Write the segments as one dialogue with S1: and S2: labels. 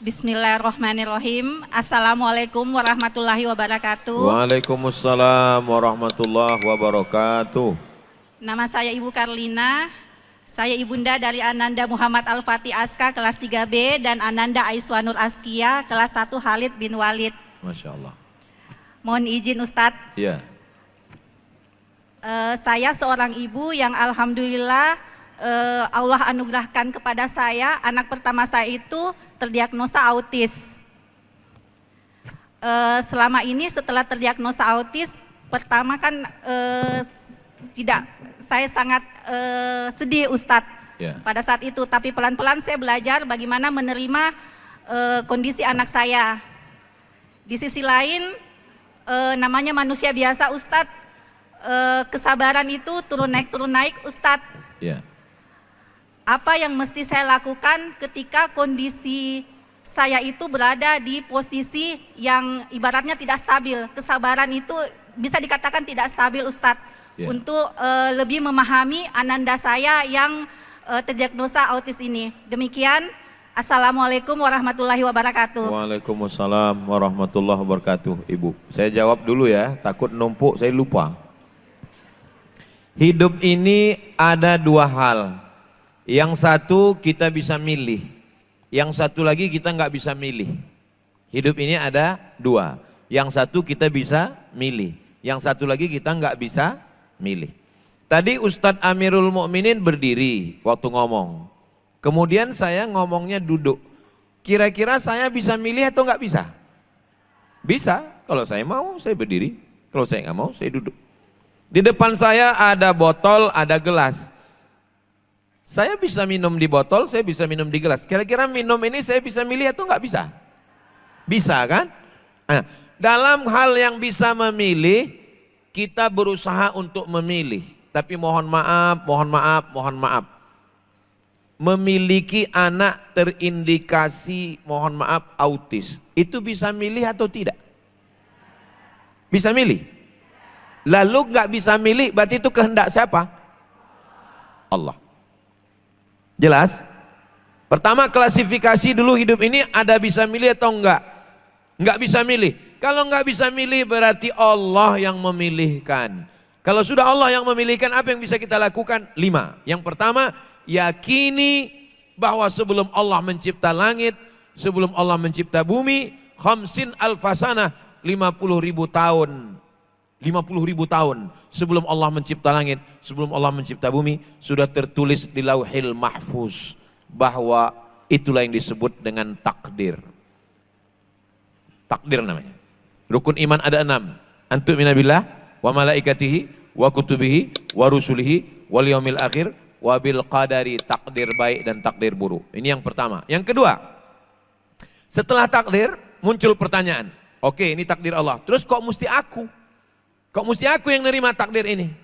S1: Bismillahirrahmanirrahim. Assalamualaikum warahmatullahi wabarakatuh.
S2: Waalaikumsalam warahmatullahi wabarakatuh.
S1: Nama saya Ibu Karlina. Saya ibunda dari Ananda Muhammad Al-Fatih Aska kelas 3B dan Ananda Aiswanur Askia kelas 1 Khalid bin Walid.
S2: Masya Allah.
S1: Mohon izin Ustadz.
S2: Iya.
S1: Saya seorang ibu yang alhamdulillah Allah anugerahkan kepada saya, anak pertama saya itu terdiagnosa autis. Selama ini setelah terdiagnosa autis, pertama kan saya sangat sedih Ustadz pada saat itu. Tapi pelan-pelan saya belajar bagaimana menerima kondisi anak saya. Di sisi lain, namanya manusia biasa Ustadz, kesabaran itu turun naik Ustadz.
S2: Yeah.
S1: Apa yang mesti saya lakukan ketika kondisi saya itu berada di posisi yang ibaratnya tidak stabil. Kesabaran itu bisa dikatakan tidak stabil Ustadz. Yeah. Untuk lebih memahami ananda saya yang terdiagnosa autis ini. Demikian, Assalamualaikum warahmatullahi wabarakatuh.
S2: Waalaikumsalam warahmatullahi wabarakatuh. Ibu, saya jawab dulu ya, takut numpuk saya lupa. Hidup ini ada dua hal. Yang satu kita bisa milih, yang satu lagi kita nggak bisa milih. Hidup ini ada dua. Yang satu kita bisa milih, yang satu lagi kita nggak bisa milih. Tadi Ustadz Amirul Mukminin berdiri waktu ngomong. Kemudian saya ngomongnya duduk. Kira-kira saya bisa milih atau nggak bisa? Bisa. Kalau saya mau saya berdiri. Kalau saya nggak mau saya duduk. Di depan saya ada botol, ada gelas. Saya bisa minum di botol, saya bisa minum di gelas. Kira-kira minum ini saya bisa milih atau nggak bisa? Bisa kan? Nah, dalam hal yang bisa memilih, kita berusaha untuk memilih. Tapi mohon maaf. Memiliki anak terindikasi, mohon maaf, autis. Itu bisa milih atau tidak? Bisa milih? Lalu nggak bisa milih, berarti itu kehendak siapa? Allah. Jelas? Pertama klasifikasi dulu hidup ini ada bisa milih atau enggak? Enggak bisa milih. Kalau enggak bisa milih berarti Allah yang memilihkan. Kalau sudah Allah yang memilihkan, apa yang bisa kita lakukan? 5. Yang pertama, yakini bahwa sebelum Allah mencipta langit, sebelum Allah mencipta bumi, khamsin alfasanah, 50.000 tahun. 50.000 tahun sebelum Allah mencipta langit, sebelum Allah mencipta bumi, sudah tertulis di Lauhil Mahfuz bahwa itulah yang disebut dengan takdir. Takdir namanya. Rukun iman ada 6. Antu'mina billah wa malaikatihi wa kutubihi wa rusulihi wal yaumil akhir wa bil qadari, takdir baik dan takdir buruk. Ini yang pertama. Yang kedua, setelah takdir muncul pertanyaan. Oke, ini takdir Allah. Terus kok mesti aku? Kok mesti aku yang nerima takdir ini?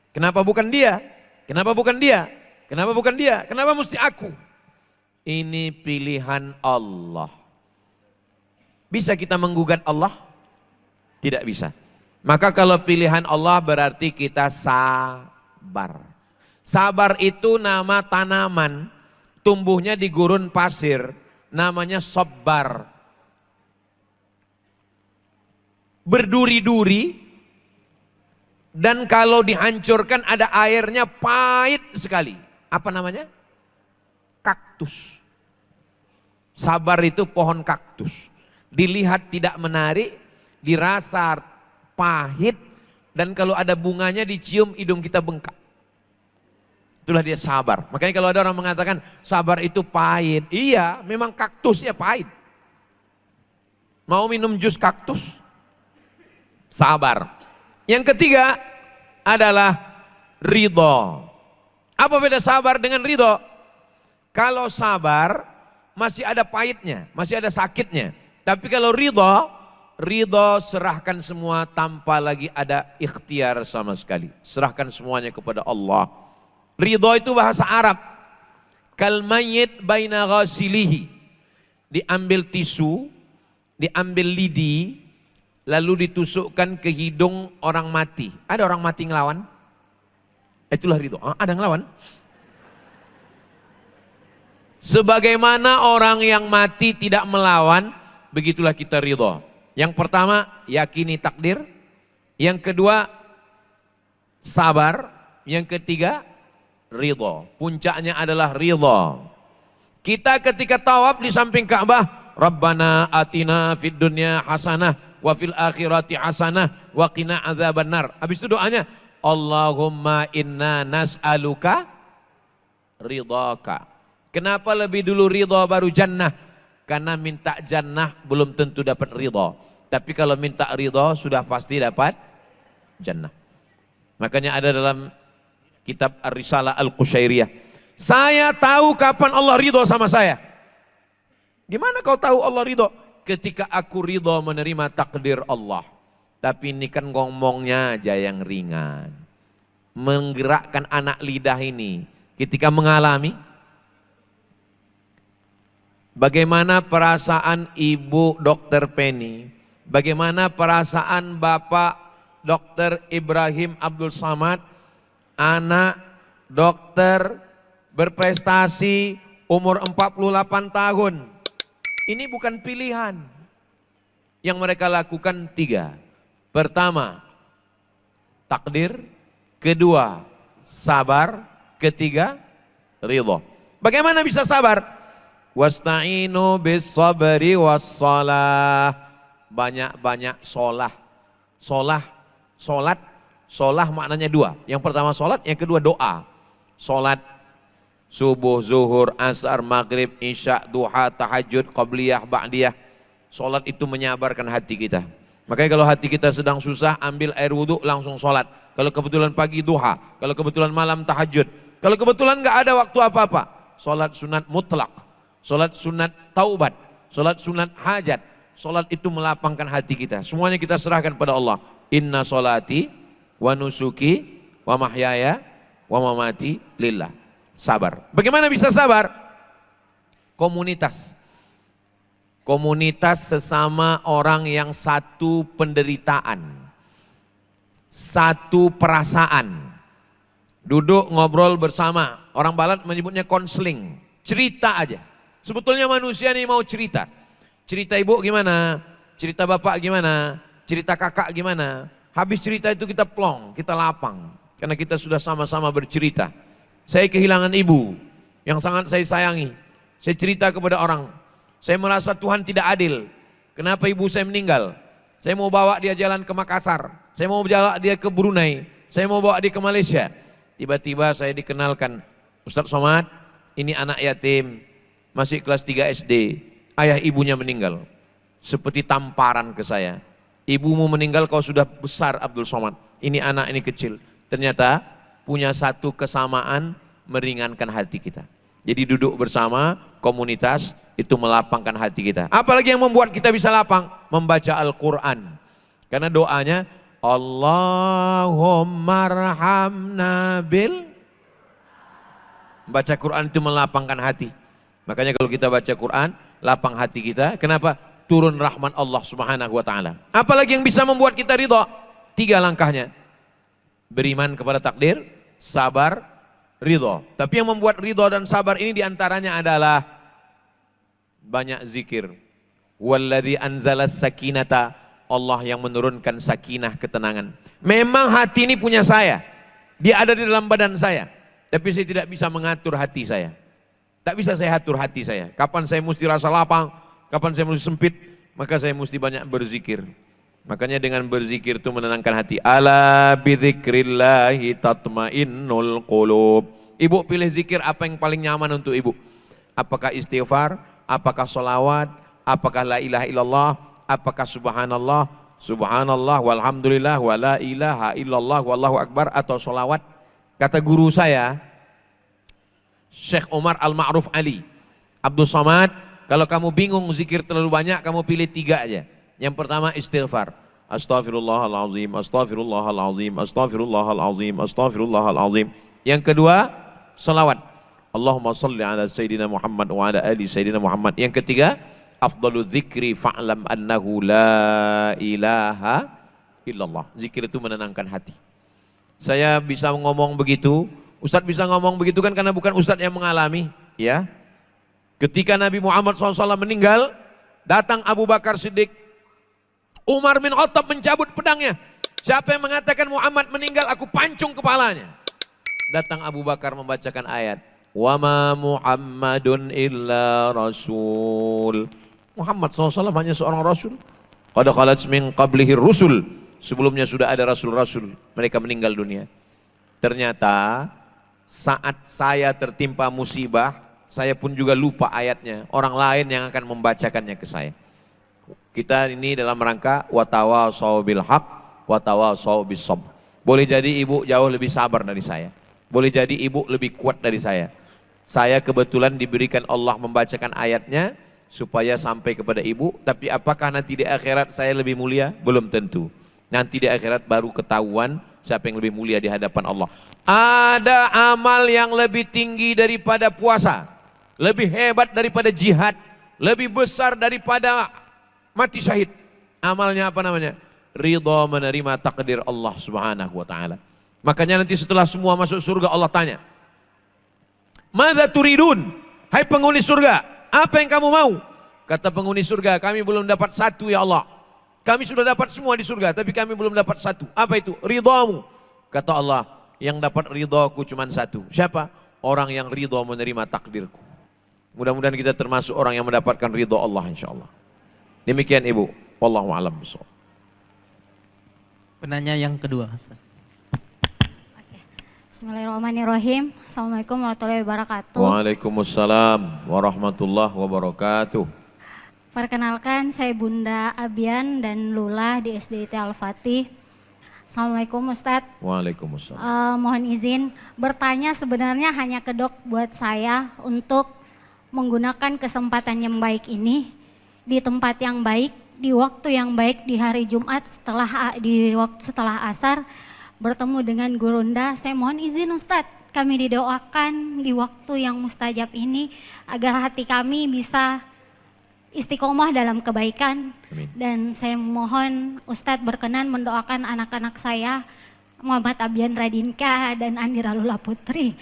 S2: Kenapa bukan dia? Kenapa bukan dia? Kenapa bukan dia? Kenapa mesti aku? Ini pilihan Allah. Bisa kita menggugat Allah? Tidak bisa. Maka kalau pilihan Allah berarti kita sabar. Sabar itu nama tanaman, tumbuhnya di gurun pasir, namanya sabbar. Berduri-duri, dan kalau dihancurkan ada airnya pahit sekali. Apa namanya? Kaktus. Sabar itu pohon kaktus. Dilihat tidak menarik, dirasa pahit, dan kalau ada bunganya dicium hidung kita bengkak. Itulah dia sabar. Makanya kalau ada orang mengatakan sabar itu pahit. Iya, memang kaktusnya pahit. Mau minum jus kaktus? Sabar. Yang ketiga adalah ridho. Apa beda sabar dengan ridho? Kalau sabar masih ada pahitnya, masih ada sakitnya. Tapi kalau ridho serahkan semua tanpa lagi ada ikhtiar sama sekali. Serahkan semuanya kepada Allah. Ridho itu bahasa Arab. Kal mayyit baina ghasilihi. Diambil tisu, diambil lidi, lalu ditusukkan ke hidung orang mati. Ada orang mati ngelawan? Itulah ridho. Ada ngelawan? Sebagaimana orang yang mati tidak melawan, begitulah kita ridho. Yang pertama, yakini takdir. Yang kedua, sabar. Yang ketiga, ridho. Puncaknya adalah ridho. Kita ketika tawaf di samping Ka'bah, Rabbana atina fid dunya hasanah wa fil akhirati hasanah wa qina adzabannar. Habis itu doanya, Allahumma inna nas'aluka ridhaka. Kenapa lebih dulu ridho baru jannah? Karena minta jannah belum tentu dapat ridho. Tapi kalau minta ridho sudah pasti dapat jannah. Makanya ada dalam kitab Ar-Risalah Al-Qushairiyah, saya tahu kapan Allah ridho sama saya. Gimana kau tahu Allah ridho? Ketika aku ridho menerima takdir Allah. Tapi ini kan ngomongnya aja yang ringan. Menggerakkan anak lidah ini ketika mengalami. Bagaimana perasaan Ibu Dr. Penny? Bagaimana perasaan Bapak Dr. Ibrahim Abdul Samad? Anak dokter berprestasi umur 48 tahun. Ini bukan pilihan. Yang mereka lakukan 3. Pertama, takdir. Kedua, sabar. Ketiga, ridho. Bagaimana bisa sabar? Wasta'inu bis sabri wassalah. Banyak-banyak solat maknanya 2. Yang pertama solat, yang kedua doa. Solat subuh, zuhur, asar, maghrib, isya, duha, tahajud, qabliyah, ba'diyah. Solat itu menyabarkan hati kita. Makanya kalau hati kita sedang susah, ambil air wudhu langsung solat. Kalau kebetulan pagi duha, kalau kebetulan malam tahajud. Kalau kebetulan nggak ada waktu apa-apa, solat sunat mutlak. Solat sunat taubat, solat sunat hajat. Solat itu melapangkan hati kita. Semuanya kita serahkan pada Allah. Inna solati wa nusuki wa mahyaya wa mamati lillah. Sabar. Bagaimana bisa sabar? Komunitas. Komunitas sesama orang yang satu penderitaan. Satu perasaan. Duduk ngobrol bersama. Orang Barat menyebutnya konseling. Cerita aja. Sebetulnya manusia ini mau cerita. Cerita ibu gimana? Cerita bapak gimana? Cerita kakak gimana? Habis cerita itu kita plong, kita lapang. Karena kita sudah sama-sama bercerita. Saya kehilangan ibu yang sangat saya sayangi. Saya cerita kepada orang. Saya merasa Tuhan tidak adil. Kenapa ibu saya meninggal? Saya mau bawa dia jalan ke Makassar. Saya mau bawa dia ke Brunei. Saya mau bawa dia ke Malaysia. Tiba-tiba saya dikenalkan. Ustadz Somad, ini anak yatim. Masih kelas 3 SD, ayah ibunya meninggal. Seperti tamparan ke saya. Ibumu meninggal, kau sudah besar Abdul Somad. Ini anak ini kecil. Ternyata punya satu kesamaan meringankan hati kita. Jadi duduk bersama komunitas itu melapangkan hati kita. Apalagi yang membuat kita bisa lapang? Membaca Al-Quran. Karena doanya Allahumma arhamna bil. Membaca Quran itu melapangkan hati. Makanya kalau kita baca Quran, lapang hati kita. Kenapa? Turun rahmat Allah Subhanahu wa taala. Apalagi yang bisa membuat kita ridho? 3 langkahnya. Beriman kepada takdir, sabar, ridho. Tapi yang membuat ridho dan sabar ini diantaranya adalah banyak zikir. Walladzi anzalas sakinata, Allah yang menurunkan sakinah, ketenangan. Memang hati ini punya saya. Dia ada di dalam badan saya. Tapi saya tidak bisa mengatur hati saya. Tak bisa saya atur hati saya. Kapan saya mesti rasa lapang, kapan saya mesti sempit, maka saya mesti banyak berzikir. Makanya dengan berzikir itu menenangkan hati. Ala bidzikrillahi tatmainnul qulub. Ibu pilih zikir apa yang paling nyaman untuk ibu. Apakah istighfar, apakah sholawat, apakah la ilaha illallah, apakah subhanallah, subhanallah walhamdulillah wa la ilaha illallah wallahu akbar, atau sholawat. Kata guru saya, Syekh Umar Al-Ma'ruf Ali, Abdul Somad, kalau kamu bingung zikir terlalu banyak, kamu pilih 3 aja. Yang pertama istighfar. Astaghfirullahalazim, astaghfirullahalazim, astaghfirullahalazim, astaghfirullahalazim. Yang kedua, salawat. Allahumma salli ala Sayyidina Muhammad wa ala ali Sayyidina Muhammad. Yang ketiga, afdalu dzikri fa'lam annahu la ilaha illallah. Zikir itu menenangkan hati. Saya bisa ngomong begitu, Ustadz bisa ngomong begitu kan karena bukan Ustadz yang mengalami, ya. Ketika Nabi Muhammad SAW meninggal, datang Abu Bakar Siddiq. Umar bin Khattab mencabut pedangnya. Siapa yang mengatakan Muhammad meninggal, aku pancung kepalanya. Datang Abu Bakar membacakan ayat. Wa ma Muhammadun illa rasul. Muhammad SAW hanya seorang rasul. Qad khalat min qablihi rusul. Sebelumnya sudah ada rasul-rasul. Mereka meninggal dunia. Ternyata saat saya tertimpa musibah, saya pun juga lupa ayatnya. Orang lain yang akan membacakannya ke saya. Kita ini dalam rangka watawasau bil haq, watawasau bis sabr. Boleh jadi ibu jauh lebih sabar dari saya. Boleh jadi ibu lebih kuat dari saya. Saya kebetulan diberikan Allah membacakan ayatnya supaya sampai kepada ibu. Tapi apakah nanti di akhirat saya lebih mulia? Belum tentu. Nanti di akhirat baru ketahuan siapa yang lebih mulia di hadapan Allah. Ada amal yang lebih tinggi daripada puasa. Lebih hebat daripada jihad, lebih besar daripada mati syahid. Amalnya apa namanya? Ridha menerima takdir Allah Subhanahu wa taala. Makanya nanti setelah semua masuk surga Allah tanya, "Madza turidun?" Hai penghuni surga, apa yang kamu mau? Kata penghuni surga, kami belum dapat satu ya Allah. Kami sudah dapat semua di surga, tapi kami belum dapat satu. Apa itu? Ridhamu. Kata Allah, yang dapat ridhaku cuma satu. Siapa? Orang yang ridha menerima takdirku. Mudah-mudahan kita termasuk orang yang mendapatkan ridha Allah insyaAllah. Demikian Ibu. Wallahu a'lam bishawab.
S3: Penanya yang kedua.
S4: Bismillahirrahmanirrahim. Assalamualaikum warahmatullahi wabarakatuh.
S2: Waalaikumsalam warahmatullahi wabarakatuh.
S4: Perkenalkan, saya Bunda Abian dan Lula di SDIT Al-Fatih. Assalamualaikum Ustadz.
S2: Waalaikumsalam.
S4: Mohon izin bertanya, sebenarnya hanya ke dok buat saya untuk menggunakan kesempatan yang baik ini di tempat yang baik, di waktu yang baik, di hari Jumat setelah asar bertemu dengan Gurunda. Saya mohon izin Ustadz, kami didoakan di waktu yang mustajab ini agar hati kami bisa istiqomah dalam kebaikan.
S2: Amin.
S4: Dan saya mohon Ustadz berkenan mendoakan anak-anak saya, Muhammad Abian Radinka dan Andira Lula Putri,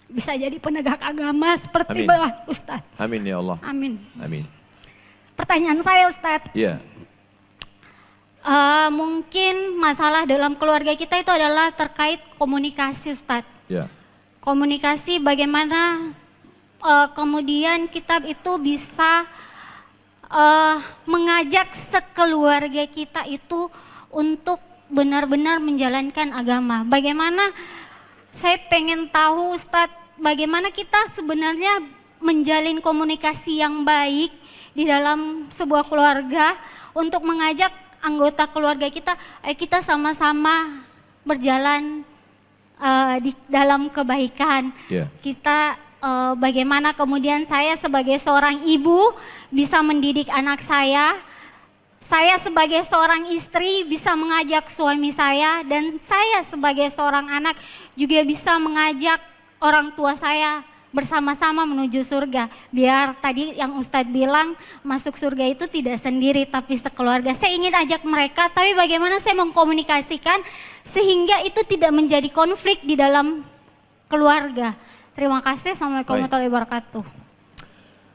S4: bisa jadi penegak agama seperti Ustadz.
S2: Amin ya Allah.
S4: Amin.
S2: Amin.
S4: Pertanyaan saya Ustadz,
S2: Iya.
S4: mungkin masalah dalam keluarga kita itu adalah terkait komunikasi Ustadz.
S2: Ya.
S4: Komunikasi bagaimana kemudian kita itu bisa mengajak sekeluarga kita itu untuk benar-benar menjalankan agama. Bagaimana, saya pengen tahu Ustadz, bagaimana kita sebenarnya menjalin komunikasi yang baik di dalam sebuah keluarga untuk mengajak anggota keluarga kita, kita sama-sama berjalan di dalam kebaikan.
S2: Yeah.
S4: Kita bagaimana kemudian saya sebagai seorang ibu bisa mendidik anak saya sebagai seorang istri bisa mengajak suami saya, dan saya sebagai seorang anak juga bisa mengajak orang tua saya bersama-sama menuju surga. Biar tadi yang Ustadz bilang masuk surga itu tidak sendiri tapi sekeluarga. Saya ingin ajak mereka, tapi bagaimana saya mengkomunikasikan sehingga itu tidak menjadi konflik di dalam keluarga. Terima kasih. Assalamualaikum warahmatullahi wabarakatuh.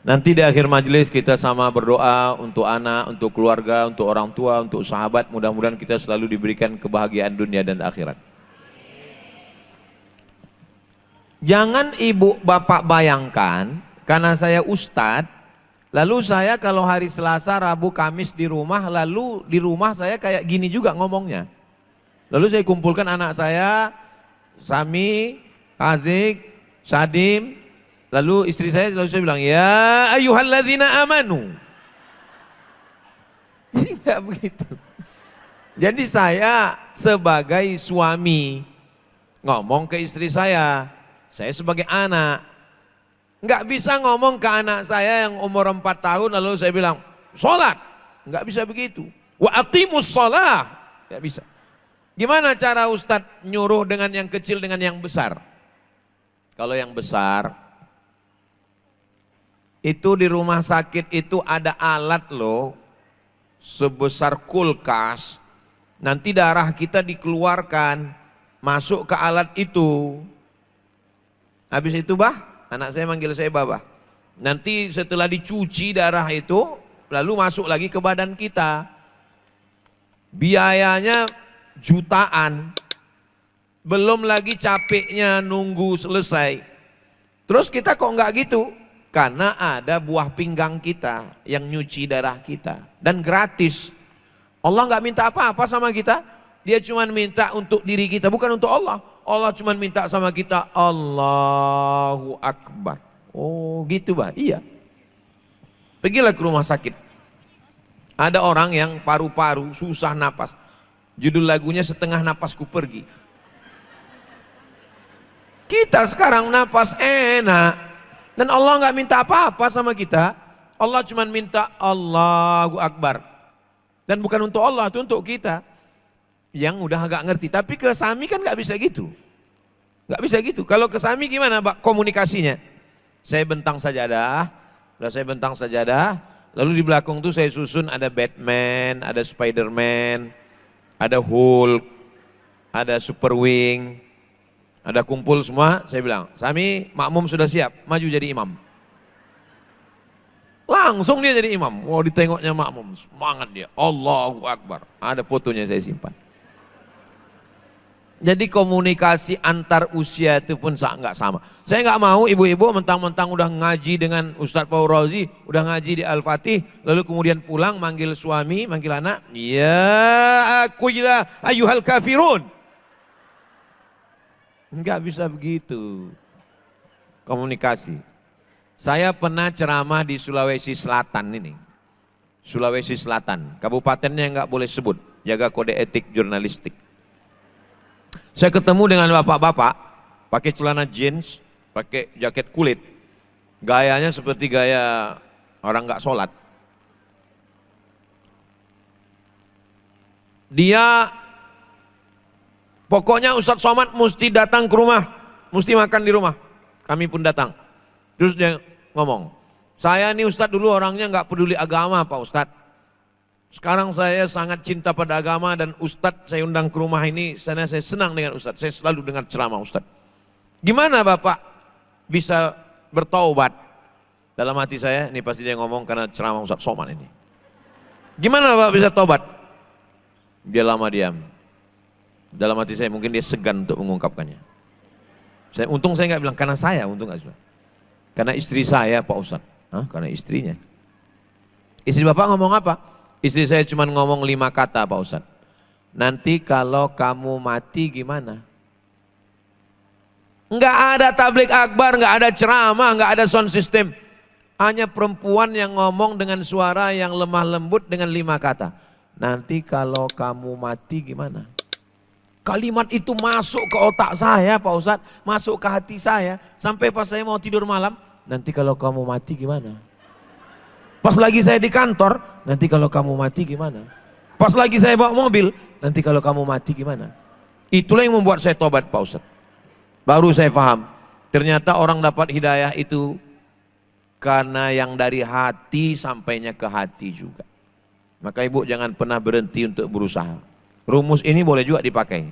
S2: Nanti di akhir majelis kita sama berdoa untuk anak, untuk keluarga, untuk orang tua, untuk sahabat. Mudah-mudahan kita selalu diberikan kebahagiaan dunia dan akhirat. Jangan ibu bapak bayangkan, karena saya ustadz, lalu saya kalau hari Selasa, Rabu, Kamis di rumah, lalu di rumah saya kayak gini juga ngomongnya. Lalu saya kumpulkan anak saya, Sami, Azik, Sadim, lalu istri saya lalu saya bilang, ya ayyuhalladzina amanu. Jadi enggak begitu. Jadi saya sebagai suami ngomong ke istri saya sebagai anak. Enggak bisa ngomong ke anak saya yang umur 4 tahun lalu saya bilang, sholat. Enggak bisa begitu. Wa aqimus sholah. Enggak bisa. Gimana cara Ustadz nyuruh dengan yang kecil dengan yang besar? Kalau yang besar, itu di rumah sakit itu ada alat loh, sebesar kulkas, nanti darah kita dikeluarkan, masuk ke alat itu. Habis itu anak saya manggil saya Babah, Nanti setelah dicuci darah itu, lalu masuk lagi ke badan kita. Biayanya jutaan. Belum lagi capeknya nunggu selesai. Terus kita kok enggak gitu? Karena ada buah pinggang kita yang nyuci darah kita. Dan gratis. Allah enggak minta apa-apa sama kita. Dia cuma minta untuk diri kita, bukan untuk Allah. Allah cuma minta sama kita, Allahu Akbar. Oh gitu bah, iya. Pergilah ke rumah sakit. Ada orang yang paru-paru susah napas. Judul lagunya Setengah Napasku Pergi. Kita sekarang napas enak. Dan Allah nggak minta apa-apa sama kita. Allah cuma minta Allahu Akbar. Dan bukan untuk Allah, itu untuk kita. Yang udah agak ngerti. Tapi ke Sami kan nggak bisa gitu. Nggak bisa gitu. Kalau ke Sami gimana Pak komunikasinya? Saya bentang sajadah. Udah saya bentang sajadah. Lalu di belakang tuh saya susun ada Batman, ada Spiderman, ada Hulk, ada Super Wing. Ada kumpul semua, saya bilang, Sami makmum sudah siap, maju jadi imam. Langsung dia jadi imam. Wow, ditengoknya makmum, semangat dia. Allahu Akbar. Ada fotonya saya simpan. Jadi komunikasi antar usia itu pun nggak sama. Saya nggak mau ibu-ibu mentang-mentang udah ngaji dengan Ustadz Faurozi, udah ngaji di Al-Fatih, lalu kemudian pulang manggil suami, manggil anak, ya aku ya ayyuhal kafirun. Enggak bisa begitu komunikasi. Saya pernah ceramah di Sulawesi Selatan ini. Sulawesi Selatan, kabupatennya enggak boleh sebut, jaga kode etik jurnalistik. Saya ketemu dengan bapak-bapak, pakai celana jeans, pakai jaket kulit. Gayanya seperti gaya orang enggak sholat. Dia pokoknya Ustadz Somad mesti datang ke rumah, mesti makan di rumah. Kami pun datang. Terus dia ngomong, saya nih Ustadz dulu orangnya nggak peduli agama Pak Ustadz. Sekarang saya sangat cinta pada agama dan Ustadz saya undang ke rumah ini, saya senang dengan Ustadz. Saya selalu dengar ceramah Ustadz. Gimana Bapak bisa bertaubat? Dalam hati saya, ini pasti dia ngomong karena ceramah Ustadz Somad ini. Gimana Bapak bisa taubat? Dia lama diam. Dalam hati saya mungkin dia segan untuk mengungkapkannya. Untung saya nggak bilang karena saya, untung nggak. Karena istri saya Pak Ustadz. Hah? Karena istrinya. Istri Bapak ngomong apa? Istri saya cuma ngomong 5 kata Pak Ustadz. Nanti kalau kamu mati gimana? Nggak ada tablik akbar, nggak ada ceramah, nggak ada sound system. Hanya perempuan yang ngomong dengan suara yang lemah lembut dengan 5 kata. Nanti kalau kamu mati gimana? Kalimat itu masuk ke otak saya Pak Ustadz, masuk ke hati saya. Sampai pas saya mau tidur malam, nanti kalau kamu mati gimana? Pas lagi saya di kantor, nanti kalau kamu mati gimana? Pas lagi saya bawa mobil, nanti kalau kamu mati gimana? Itulah yang membuat saya tobat Pak Ustadz. Baru saya paham, ternyata orang dapat hidayah itu karena yang dari hati sampainya ke hati juga. Maka ibu jangan pernah berhenti untuk berusaha. Rumus ini boleh juga dipakai.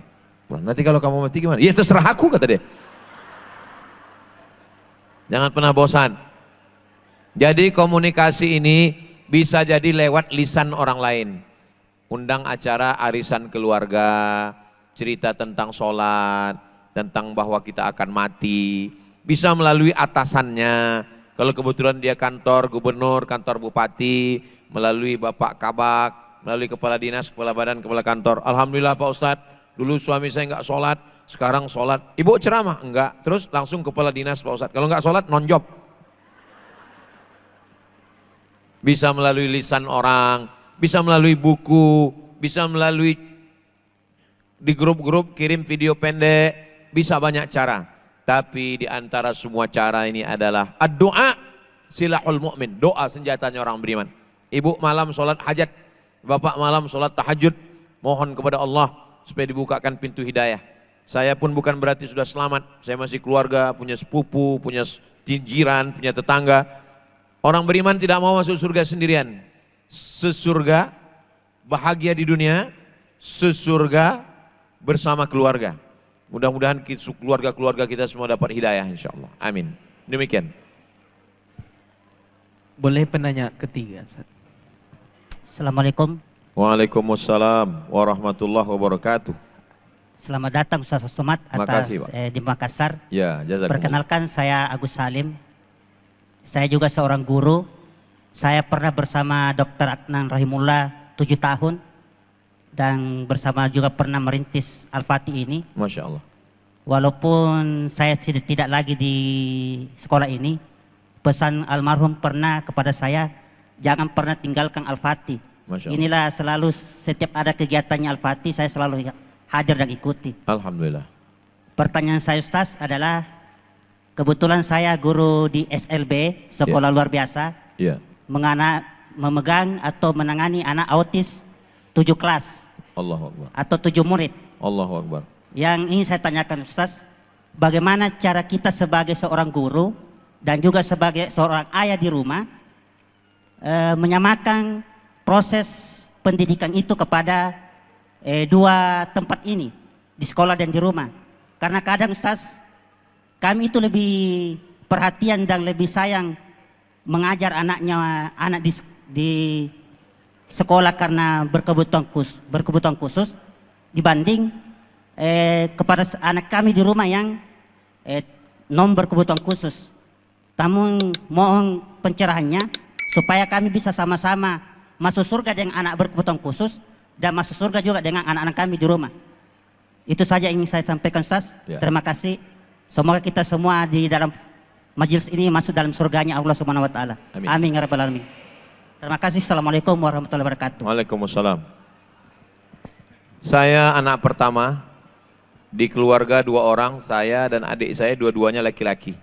S2: Nanti kalau kamu mati gimana? Ya terserah aku kata dia. Jangan pernah bosan. Jadi komunikasi ini bisa jadi lewat lisan orang lain. Undang acara arisan keluarga, cerita tentang sholat, tentang bahwa kita akan mati. Bisa melalui atasannya. Kalau kebetulan dia kantor gubernur, kantor bupati, melalui Bapak Kabak, melalui kepala dinas, kepala badan, kepala kantor. Alhamdulillah Pak Ustadz, dulu suami saya nggak sholat, sekarang sholat. Ibu ceramah? Enggak, terus langsung kepala dinas Pak Ustadz. Kalau nggak sholat, non-job. Bisa melalui lisan orang, bisa melalui buku, bisa melalui di grup-grup kirim video pendek, bisa banyak cara. Tapi di antara semua cara ini adalah doa silahul mu'min, doa senjatanya orang beriman. Ibu malam sholat hajat, bapak malam sholat tahajud, mohon kepada Allah supaya dibukakan pintu hidayah. Saya pun bukan berarti sudah selamat, saya masih keluarga, punya sepupu, punya jiran, punya tetangga. Orang beriman tidak mau masuk surga sendirian. Sesurga, bahagia di dunia, sesurga bersama keluarga. Mudah-mudahan keluarga-keluarga kita semua dapat hidayah insya Allah. Amin. Demikian.
S3: Boleh penanya ketiga, Ustaz.
S5: Assalamualaikum.
S2: Waalaikumsalam warahmatullahi wabarakatuh.
S5: Selamat datang Ustaz Somad atas
S2: Makasih, Pak.
S5: di Makassar.
S2: Ya, jazakumullah.
S5: Perkenalkan, saya Agus Salim. Saya juga seorang guru. Saya pernah bersama Dr. Adnan Rahimullah 7 tahun dan bersama juga pernah merintis Al-Fatih ini.
S2: Masya Allah.
S5: Walaupun saya tidak lagi di sekolah ini, pesan almarhum pernah kepada saya, jangan pernah tinggalkan Al-Fatih.
S2: Masya Allah.
S5: Inilah selalu setiap ada kegiatannya Al-Fatih, saya selalu hadir dan ikuti.
S2: Alhamdulillah.
S5: Pertanyaan saya Ustaz adalah, kebetulan saya guru di SLB, sekolah luar biasa,
S2: Ya.
S5: memegang atau menangani anak autis 7 kelas
S2: Allahu Akbar.
S5: atau 7 murid.
S2: Allahu Akbar.
S5: Yang ingin saya tanyakan Ustaz, bagaimana cara kita sebagai seorang guru dan juga sebagai seorang ayah di rumah menyamakan proses pendidikan itu kepada dua tempat ini, di sekolah dan di rumah. Karena kadang Ustaz, kami itu lebih perhatian dan lebih sayang mengajar anak di sekolah karena berkebutuhan khusus dibanding kepada anak kami di rumah yang non berkebutuhan khusus. Namun mohon pencerahannya supaya kami bisa sama-sama masuk surga dengan anak berkebutuhan khusus dan masuk surga juga dengan anak-anak kami di rumah. Itu saja yang ingin saya sampaikan Ustaz.
S2: Ya.
S5: Terima kasih. Semoga kita semua di dalam majelis ini masuk dalam surganya Allah Subhanahu wa taala.
S2: Amin.
S5: Amin ya rabbal alamin. Terima kasih. Assalamualaikum warahmatullahi wabarakatuh.
S2: Waalaikumsalam. Saya anak pertama di keluarga 2 orang, saya dan adik saya dua-duanya laki-laki.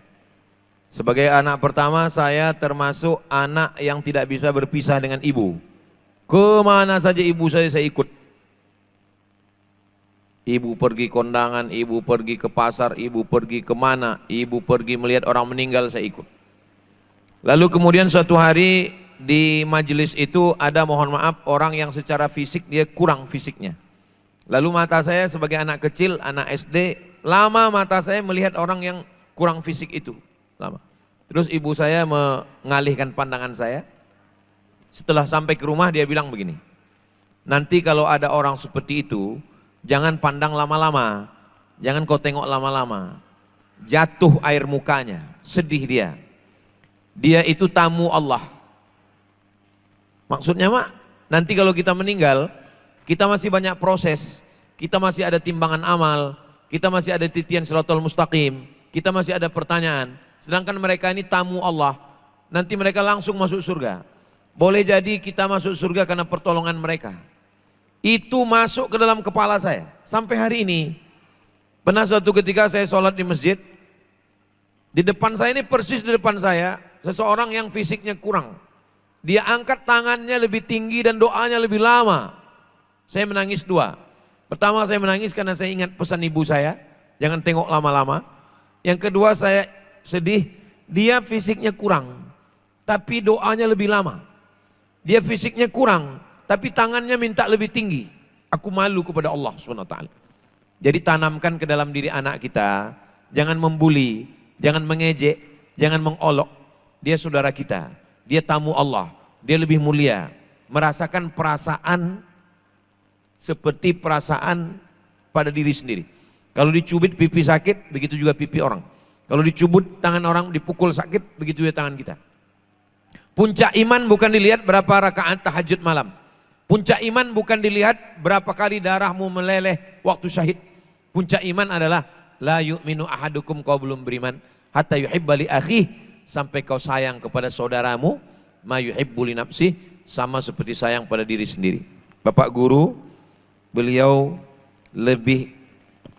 S2: Sebagai anak pertama, saya termasuk anak yang tidak bisa berpisah dengan ibu. Kemana saja ibu saya ikut. Ibu pergi kondangan, ibu pergi ke pasar, ibu pergi kemana, ibu pergi melihat orang meninggal, saya ikut. Lalu kemudian suatu hari di majelis itu ada, mohon maaf, orang yang secara fisik dia kurang fisiknya. Lalu mata saya sebagai anak kecil, anak SD, lama mata saya melihat orang yang kurang fisik itu. Lama. Terus ibu saya mengalihkan pandangan saya. Setelah sampai ke rumah dia bilang begini, nanti kalau ada orang seperti itu, jangan pandang lama-lama, jangan kau tengok lama-lama. Jatuh air mukanya, sedih dia. Dia itu tamu Allah. Maksudnya mak, nanti kalau kita meninggal, kita masih banyak proses, kita masih ada timbangan amal, kita masih ada titian siratal mustaqim, kita masih ada pertanyaan. Sedangkan mereka ini tamu Allah, nanti mereka langsung masuk surga. Boleh jadi kita masuk surga karena pertolongan mereka. Itu masuk ke dalam kepala saya. Sampai hari ini, pernah suatu ketika saya sholat di masjid, di depan saya ini persis di depan saya, seseorang yang fisiknya kurang. Dia angkat tangannya lebih tinggi dan doanya lebih lama. Saya menangis 2. Pertama saya menangis karena saya ingat pesan ibu saya, jangan tengok lama-lama. Yang kedua saya sedih, dia fisiknya kurang, tapi doanya lebih lama. Dia fisiknya kurang, tapi tangannya minta lebih tinggi. Aku malu kepada Allah SWT. Jadi tanamkan ke dalam diri anak kita, jangan membuli, jangan mengejek, jangan mengolok. Dia saudara kita, dia tamu Allah, dia lebih mulia. Merasakan perasaan seperti perasaan pada diri sendiri. Kalau dicubit pipi sakit, begitu juga pipi orang. Kalau dicubut tangan orang, dipukul sakit, begitu juga tangan kita. Puncak iman bukan dilihat berapa rakaat tahajud malam. Puncak iman bukan dilihat berapa kali darahmu meleleh waktu syahid. Puncak iman adalah la yu'minu ahadukum, kau belum beriman hatta yuhibba li akhih, sampai kau sayang kepada saudaramu ma yuhibbu li nafsih, sama seperti sayang pada diri sendiri. Bapak guru, beliau lebih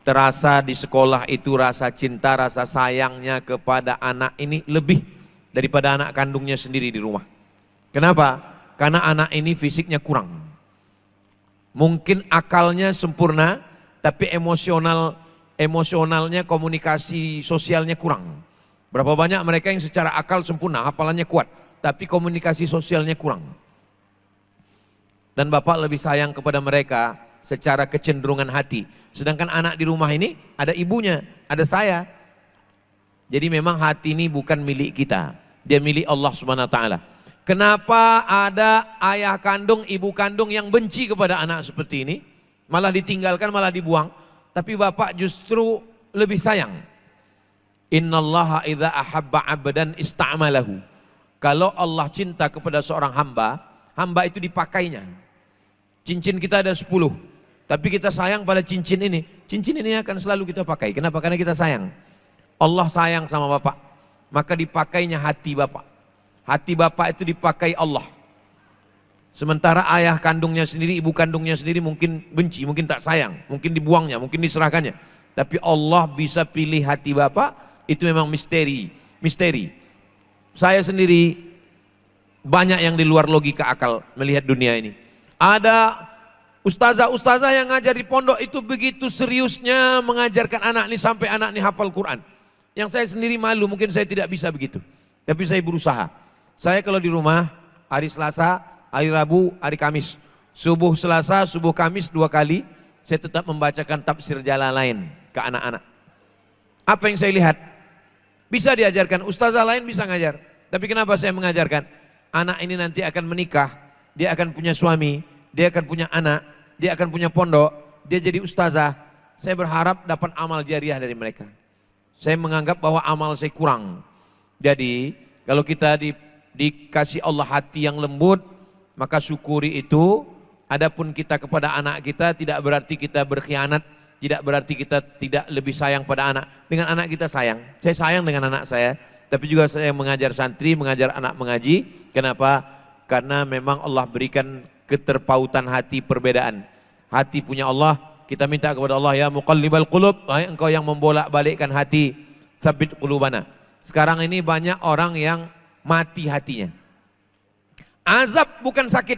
S2: terasa di sekolah itu rasa cinta, rasa sayangnya kepada anak ini lebih daripada anak kandungnya sendiri di rumah. Kenapa? Karena anak ini fisiknya kurang. Mungkin akalnya sempurna, tapi emosionalnya, komunikasi sosialnya kurang. Berapa banyak mereka yang secara akal sempurna, hafalannya kuat, tapi komunikasi sosialnya kurang. Dan Bapak lebih sayang kepada mereka secara kecenderungan hati. Sedangkan anak di rumah ini ada ibunya, ada saya. Jadi memang hati ini bukan milik kita, dia milik Allah Subhanahu wa taala. Kenapa ada ayah kandung, ibu kandung yang benci kepada anak seperti ini, malah ditinggalkan, malah dibuang, tapi bapak justru lebih sayang. Innallaha idza ahabba 'abdan ista'malahu. Kalau Allah cinta kepada seorang hamba, hamba itu dipakainya. Cincin kita ada 10, tapi kita sayang pada cincin ini. Cincin ini akan selalu kita pakai. Kenapa? Karena kita sayang. Allah sayang sama bapak, maka dipakainya hati bapak. Hati bapak itu dipakai Allah. Sementara ayah kandungnya sendiri, ibu kandungnya sendiri mungkin benci, mungkin tak sayang, mungkin dibuangnya, mungkin diserahkannya. Tapi Allah bisa pilih hati bapak, itu memang misteri. Misteri. Saya sendiri banyak yang di luar logika akal melihat dunia ini. Ada ustazah-ustazah yang ngajar di pondok itu begitu seriusnya mengajarkan anak ini sampai anak ini hafal Quran. Yang saya sendiri malu, mungkin saya tidak bisa begitu. Tapi saya berusaha. Saya kalau di rumah, hari Selasa, hari Rabu, hari Kamis. Subuh Selasa, subuh Kamis 2 kali, saya tetap membacakan tafsir Jalalain ke anak-anak. Apa yang saya lihat? Bisa diajarkan, ustazah lain bisa ngajar. Tapi kenapa saya mengajarkan? Anak ini nanti akan menikah, dia akan punya suami, dia akan punya anak, dia akan punya pondok, dia jadi ustazah. Saya berharap dapat amal jariah dari mereka. Saya menganggap bahwa amal saya kurang. Jadi kalau kita dikasih Allah hati yang lembut, maka syukuri itu. Adapun kita kepada anak kita tidak berarti kita berkhianat, tidak berarti kita tidak lebih sayang pada anak. Dengan anak kita sayang. Saya sayang dengan anak saya, tapi juga saya mengajar santri, mengajar anak mengaji. Kenapa? Karena memang Allah berikan keterpautan hati, perbedaan. Hati punya Allah. Kita minta kepada Allah, ya muqallibal qulub, engkau yang membolak-balikkan hati, sabit qulubana. Sekarang ini banyak orang yang mati hatinya. Azab bukan sakit,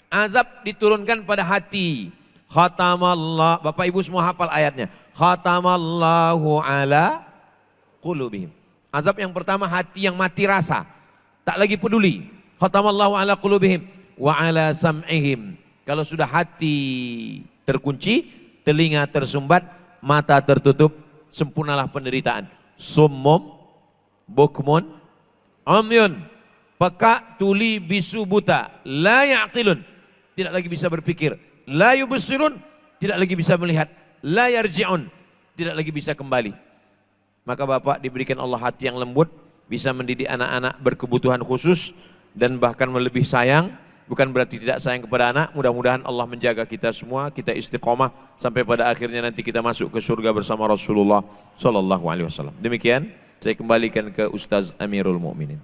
S2: azab diturunkan pada hati. Khatamallah, Bapak Ibu semua hafal ayatnya. Khatamallahu ala qulubihim. Azab yang pertama hati yang mati rasa, tak lagi peduli. Khatamallahu ala qulubihim wa ala sam'ihim. Kalau sudah hati terkunci, telinga tersumbat, mata tertutup, sempurnalah penderitaan. Summum, bukmun, umyun, peka, tuli, bisu, buta, la ya'qilun, tidak lagi bisa berpikir, la yubsirun, tidak lagi bisa melihat, la yarji'un, tidak lagi bisa kembali. Maka Bapak diberikan Allah hati yang lembut, bisa mendidik anak-anak berkebutuhan khusus, dan bahkan lebih sayang. Bukan berarti tidak sayang kepada anak. Mudah-mudahan Allah menjaga kita semua, kita istiqomah sampai pada akhirnya nanti kita masuk ke surga bersama Rasulullah Sallallahu Alaihi Wasallam. Demikian, saya kembalikan ke Ustaz Amirul Mukminin.